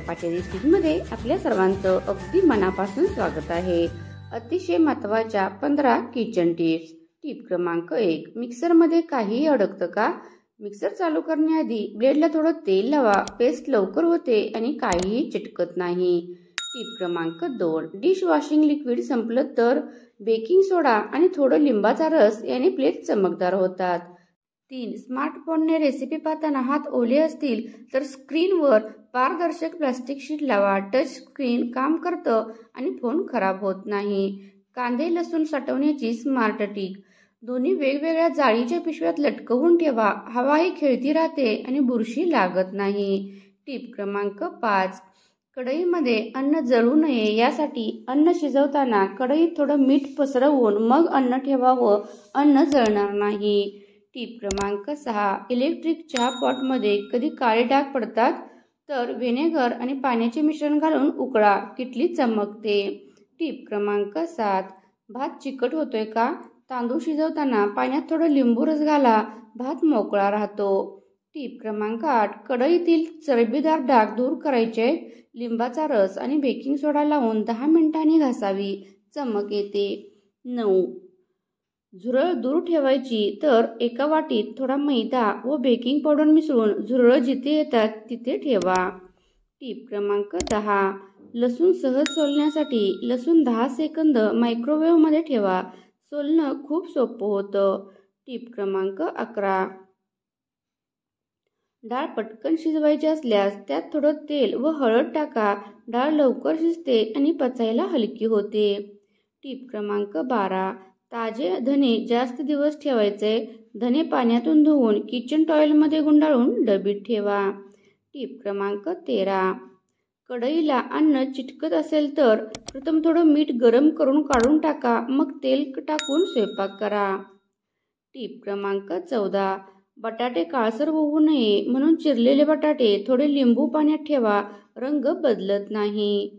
पाटील रेसिपीमध्ये आपल्या सर्वांचं अगदी मनापासून स्वागत आहे। अतिशय महत्त्वाच्या 15 किचन टिप्स। टिप क्रमांक 1, मिक्सरमध्ये काहीही अडकतं का? मिक्सर चालू करण्याआधी ब्लेडला थोडं तेल लावा, पेस्ट लवकर होते आणि काहीही चिटकत नाही। टिप क्रमांक 2, डिश वॉशिंग लिक्विड संपलं तर बेकिंग सोडा आणि थोडं लिंबाचा रस याने प्लेट चमकदार होतात। 3, स्मार्टफोनने रेसिपी पाहताना हात ओले असतील तर स्क्रीनवर पारदर्शक प्लास्टिक शीट लावा। टच स्क्रीन काम करतं आणि फोन खराब होत नाही। कांदे लसूण साठवण्याची स्मार्ट टिक, दोन्ही वेगवेगळ्या जाळीच्या पिशव्यात लटकवून ठेवा, हवाही खेळती राहते आणि बुरशी लागत नाही। टिप क्रमांक 5, कढईमध्ये अन्न जळू नये यासाठी अन्न शिजवताना कढईत थोडं मीठ पसरवून मग अन्न ठेवावं, अन्न जळणार नाही। टिप क्रमांक 6, इलेक्ट्रिक चहा पॉटमध्ये कधी काळे डाग पडतात तर व्हिनेगर आणि पाण्याचे मिश्रण घालून उकळा, किटली चमकते। टिप क्रमांक 7, भात चिकट होतोय का? तांदूळ शिजवताना पाण्यात थोडं लिंबू रस घाला, भात मोकळा राहतो। टिप क्रमांक 8, कढईतील चरबीदार डाग दूर करायचे, लिंबाचा रस आणि बेकिंग सोडा लावून 10 मिनिटांनी घासावी, चमक येते। 9, झुरळ दूर ठेवायची तर एका वाटीत थोडा मैदा व बेकिंग पावडर मिसळून झुरळ जिथे येतात तिथे ठेवा। टिप क्रमांक 10, लसूण सहज सोलण्यासाठी लसूण 10 सेकंद मायक्रोवेव्हमध्ये ठेवा, सोलणं खूप सोपं होतं। टिप क्रमांक 11, डाळ पटकन शिजवायची असल्यास त्यात थोडं तेल व हळद टाका, डाळ लवकर शिजते आणि पचायला हलकी होते। टिप क्रमांक 12, ताजे धने जास्त दिवस ठेवायचे, धने पाण्यातून धुवून किचन टॉवेलमध्ये गुंडाळून डबीत ठेवा। टिप क्रमांक 13, कढईला अन्न चिटकत असेल तर प्रथम थोडं मीठ गरम करून काढून टाका, मग तेल टाकून स्वयंपाक करा। टिप क्रमांक 14, बटाटे काळसर होऊ नये म्हणून चिरलेले बटाटे थोडे लिंबू पाण्यात ठेवा, रंग बदलत नाही।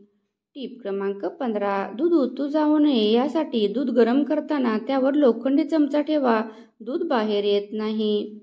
टिप क्रमांक 15, दूध ओतू जाऊ नये यासाठी दूध गरम करताना त्यावर लोखंडी चमचा ठेवा, दूध बाहेर येत नाही।